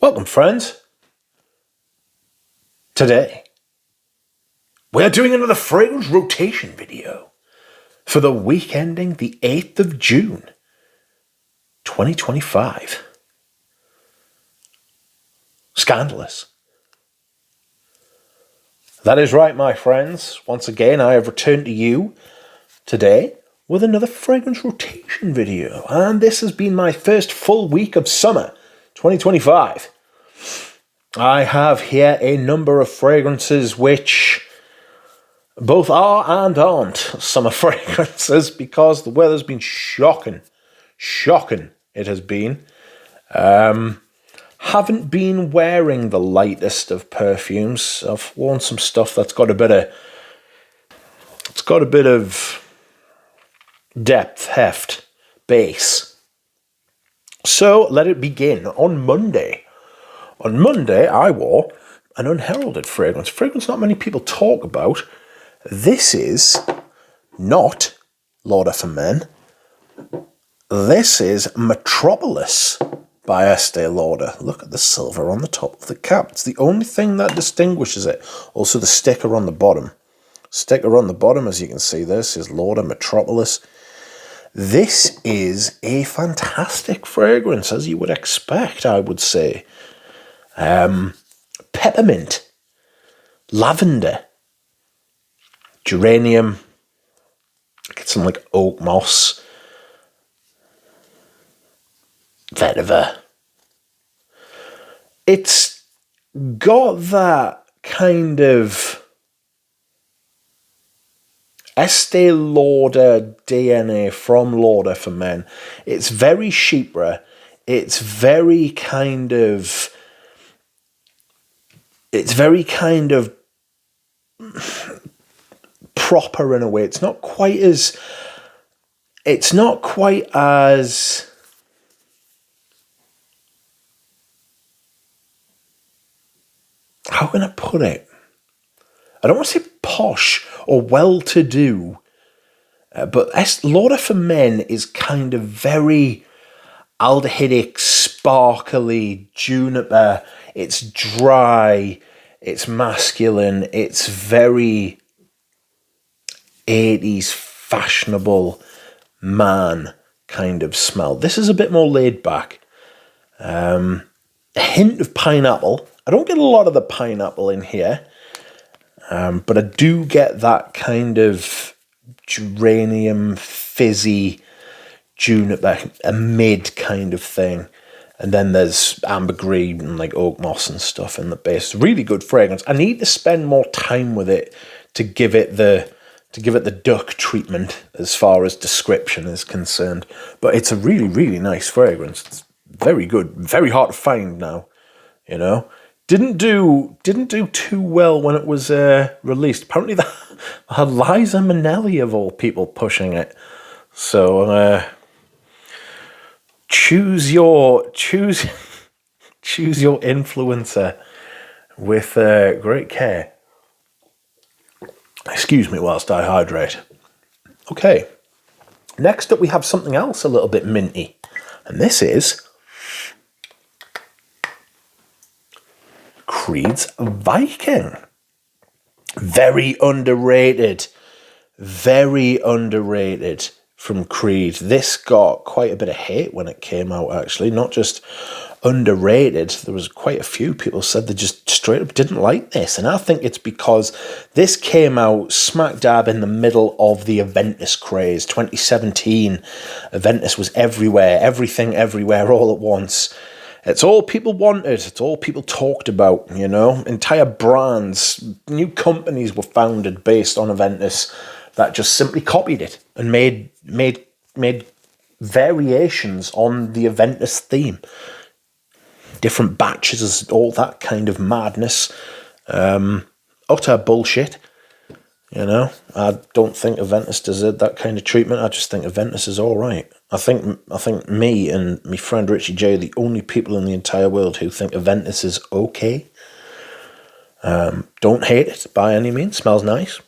Welcome, friends. Today, we are doing another fragrance rotation video for the week ending the 8th of June, 2025. Scandalous. That is right, my friends. Once again, I have returned to you today with another fragrance rotation video. And this has been my first full week of summer 2025. I have here a number of fragrances which both are and aren't summer fragrances because the weather's been shocking. Shocking it has been. Haven't been wearing the lightest of perfumes. I've worn some stuff that's got a bit of depth, heft, base. So let it begin. On Monday, I wore an unheralded fragrance. Fragrance not many people talk about. This is not Lauder for Men. This is Metropolis by Estee Lauder. Look at the silver on the top of the cap. It's the only thing that distinguishes it. Also the sticker on the bottom. Sticker on the bottom, as you can see, this is Lauder Metropolis. This is a fantastic fragrance, as you would expect, I would say. Peppermint, lavender, geranium, get some like oak moss, vetiver. It's got that kind of Estee Lauder DNA from Lauder for Men. It's very chypre. It's very kind of proper in a way. It's not quite as how can I put it? I don't want to say posh or well-to-do, but Lauder for Men is kind of very aldehydic, sparkly, juniper. It's dry, it's masculine, it's very 80s fashionable man kind of smell. This is a bit more laid back. A hint of pineapple. I don't get a lot of the pineapple in here, but I do get that kind of geranium, fizzy, juniper, a mid kind of thing. And then there's ambergris and like oak moss and stuff in the base. Really good fragrance. I need to spend more time with it to give it the duck treatment as far as description is concerned. But it's a really, really nice fragrance. It's very good. Very hard to find now. You know, didn't do too well when it was released. Apparently, that had Liza Minnelli of all people pushing it. So choose your influencer with great care. Excuse me whilst I hydrate. Okay, next up we have something else a little bit minty, and this is Creed's Viking. Very underrated from Creed. This got quite a bit of hate when it came out, actually. Not just underrated. There was quite a few people said they just straight up didn't like this. And I think it's because this came out smack dab in the middle of the Aventus craze. 2017, Aventus was everywhere. Everything, everywhere, all at once. It's all people wanted. It's all people talked about, you know. Entire brands, new companies were founded based on Aventus that just simply copied it and made variations on the Aventus theme. Different batches, all that kind of madness. Utter bullshit. You know, I don't think Aventus deserved that kind of treatment. I just think Aventus is all right. I think me and my friend Richie J are the only people in the entire world who think Aventus is okay. Don't hate it by any means. Smells nice.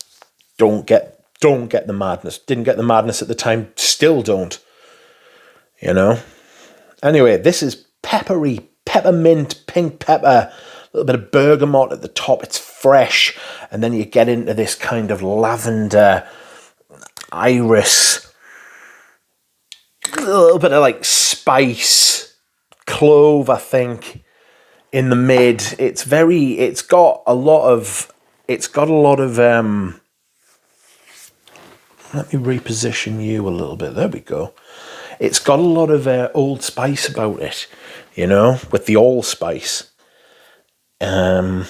Don't get the madness. Didn't get the madness at the time. Still don't. You know. Anyway, this is peppery peppermint, pink pepper, a little bit of bergamot at the top. It's fresh. And then you get into this kind of lavender, iris, a little bit of like spice, clove, I think, in the mid. It's got a lot of, let me reposition you a little bit. There we go. It's got a lot of Old Spice about it, you know, with the allspice. The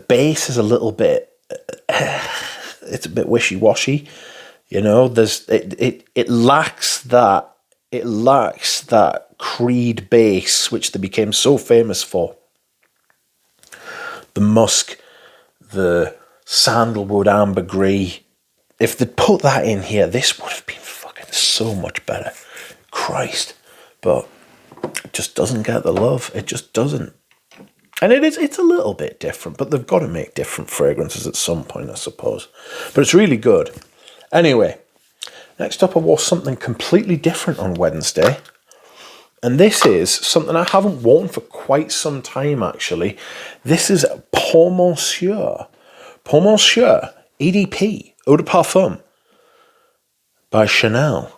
base is a little bit, it's a bit wishy-washy, you know. It lacks that Creed base, which they became so famous for. The musk, the sandalwood, ambergris. If they'd put that in here, this would have been fucking so much better. Christ. But it just doesn't get the love. It just doesn't. And it's a little bit different, but they've got to make different fragrances at some point, I suppose. But it's really good. Anyway, next up I wore something completely different on Wednesday. And this is something I haven't worn for quite some time, actually. This is Pour Monsieur. Pour Monsieur, EDP, Eau de Parfum, by Chanel.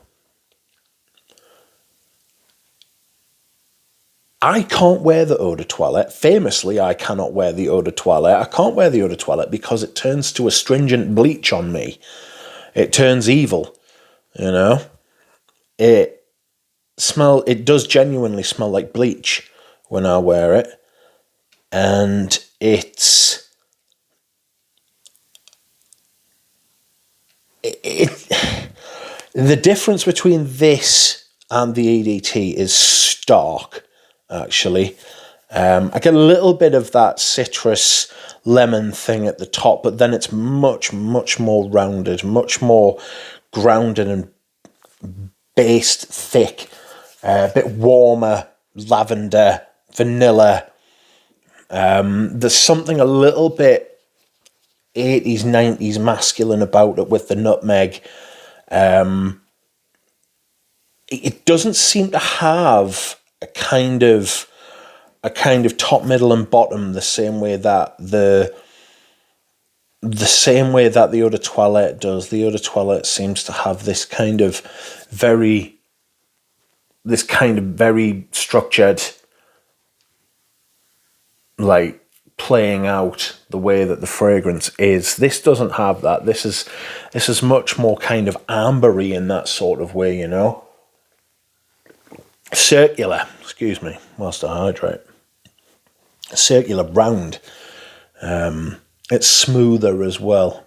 I can't wear the eau de toilette. Famously, I cannot wear the eau de toilette. I can't wear the eau de toilette because it turns to astringent bleach on me. It turns evil, you know. It does genuinely smell like bleach when I wear it. And the difference between this and the EDT is stark, actually. I get a little bit of that citrus lemon thing at the top, but then it's much, much more rounded, much more grounded and based thick, a bit warmer, lavender, vanilla. There's something a little bit 80s, 90s masculine about it with the nutmeg. It doesn't seem to have a kind of top, middle, and bottom the same way that the eau de toilette does. The eau de toilette seems to have this kind of very structured, like, playing out the way that the fragrance is. This doesn't have that. This is much more kind of ambery in that sort of way, you know. Circular, excuse me, whilst I hydrate. Circular, round. It's smoother as well.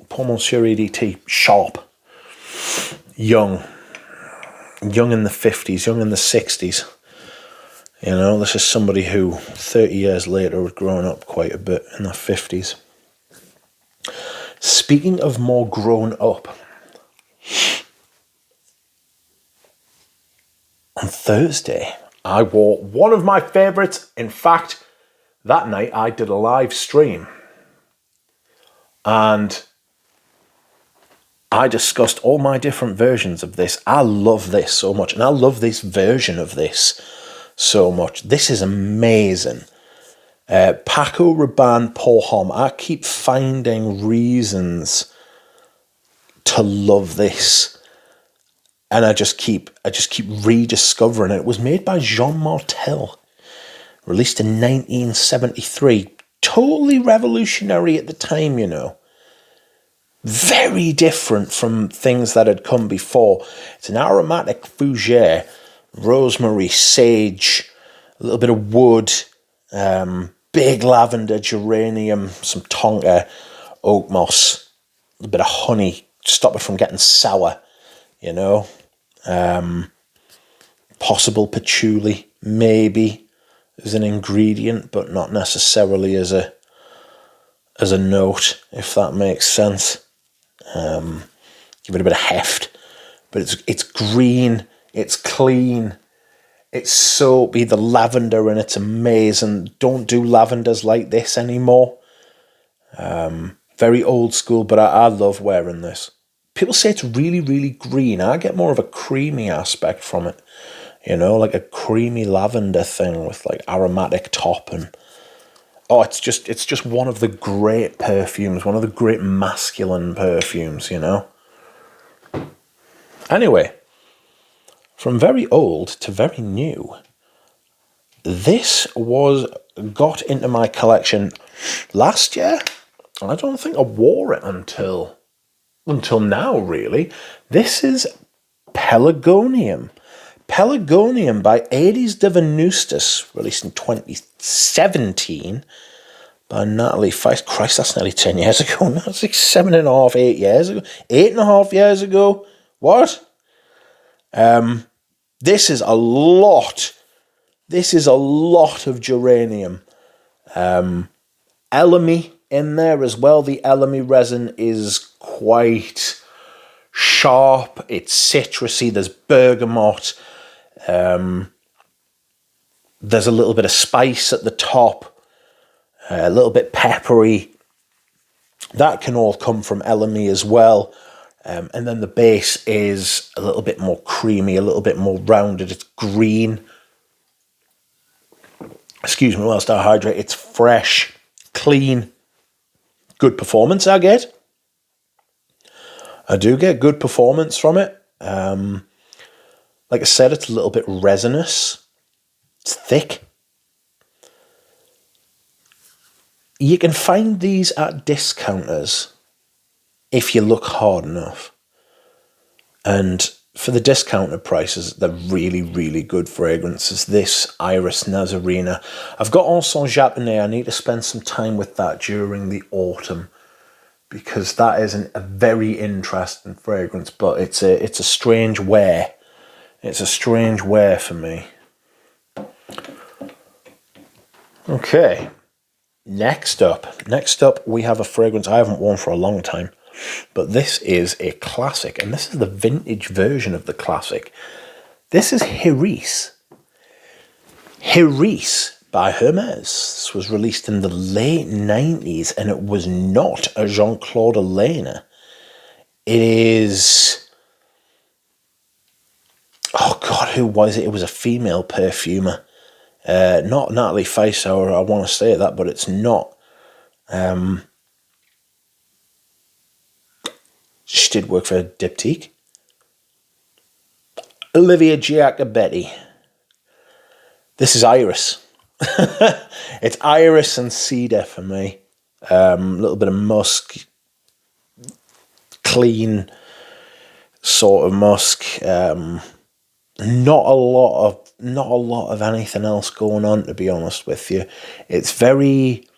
Pour Monsieur EDT, sharp. Young in the 50s, young in the 60s. You know, this is somebody who 30 years later had grown up quite a bit in their 50s. Speaking of more grown up, on Thursday, I wore one of my favourites. In fact, that night I did a live stream and I discussed all my different versions of this. I love this so much, and I love this version of this so much. This is amazing. Paco, Rabanne, Homme. I keep finding reasons to love this, and I just keep rediscovering it. It was made by Jean Martel, released in 1973. Totally revolutionary at the time, you know. Very different from things that had come before. It's an aromatic fougere, rosemary, sage, a little bit of wood, big lavender, geranium, some tonka, oak moss, a little bit of honey, stop it from getting sour, you know. Possible patchouli, maybe, as an ingredient, but not necessarily as a note, if that makes sense. Give it a bit of heft, but it's green, it's clean, it's soapy. The lavender in it's amazing. Don't do lavenders like this anymore. Very old school, but I love wearing this. People say it's really, really green. I get more of a creamy aspect from it, You know, like a creamy lavender thing with like aromatic top, and oh, it's just one of the great perfumes, one of the great masculine perfumes, you know. Anyway, from very old to very new, this got into my collection last year. I don't think I wore it until now, really. This is Pelargonium. Pelargonium by Aedes de Venustus, released in 2017 by Natalie Feist. Christ, that's nearly 10 years ago. No, it's like 7.5, 8 years ago. 8.5 years ago. What? This is a lot. This is a lot of geranium. Elemi in there as well. The Elemi resin is quite sharp. It's citrusy. There's bergamot. There's a little bit of spice at the top, a little bit peppery. That can all come from Elemi as well. And then the base is a little bit more creamy, a little bit more rounded. It's green. Excuse me whilst I hydrate. It's fresh, clean, good performance I get. I do get good performance from it. Like I said, it's a little bit resinous. It's thick. You can find these at discounters if you look hard enough. And for the discounted prices, they're really, really good fragrances. This Iris Nazarena. I've got Encens Japonais. I need to spend some time with that during the autumn, because that is a very interesting fragrance, but it's a strange wear. It's a strange wear for me. Okay. Next up we have a fragrance I haven't worn for a long time, but this is a classic, and this is the vintage version of the classic. This is Hiris. Hiris by Hermes. This was released in the late 90s, and it was not a Jean-Claude Elena. It is... oh God, who was it? It was a female perfumer. Not Natalie Feist, I want to say that, but it's not. She did work for Diptyque. Olivia Giacobetti. This is Iris. It's Iris and cedar for me. A little bit of musk. Clean sort of musk. Not a lot of anything else going on, to be honest with you. It's very...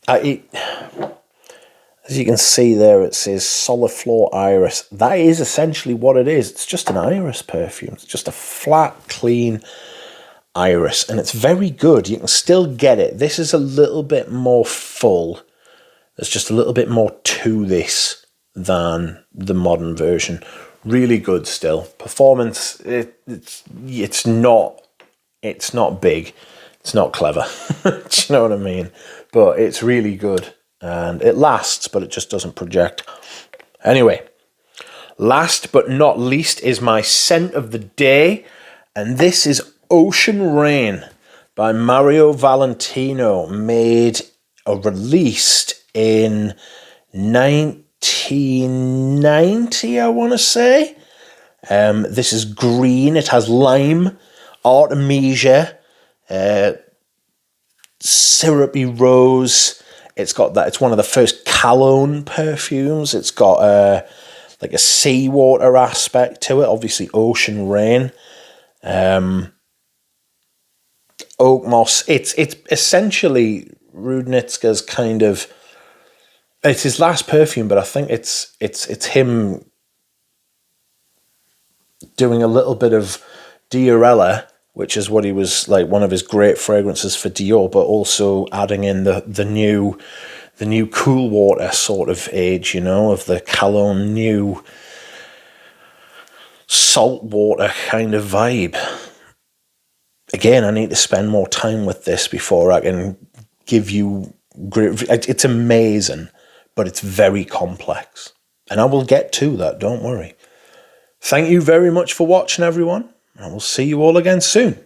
as you can see there, it says Soliflor Iris. That is essentially what it is. It's just an iris perfume. It's just a flat, clean iris. And it's very good. You can still get it. This is a little bit more full. There's just a little bit more to this than the modern version. Really good still. Performance, it's not big. It's not clever. Do you know what I mean? But it's really good. And it lasts, but it just doesn't project. Anyway, last but not least is my scent of the day. And this is Ocean Rain by Mario Valentino, made or released in 1990, I want to say. This is green. It has lime, artemisia, syrupy rose. It's got that. It's one of the first cologne perfumes. It's got like a seawater aspect to it. Obviously, Ocean Rain. Oak moss. It's essentially Rudnitska's kind of... it's his last perfume, but I think it's him doing a little bit of Diorella, which is what he was like, one of his great fragrances for Dior, but also adding in the new cool water sort of age, you know, of the cologne new salt water kind of vibe. Again, I need to spend more time with this before I can give you great... it's amazing, but it's very complex. And I will get to that, don't worry. Thank you very much for watching, everyone. I will see you all again soon.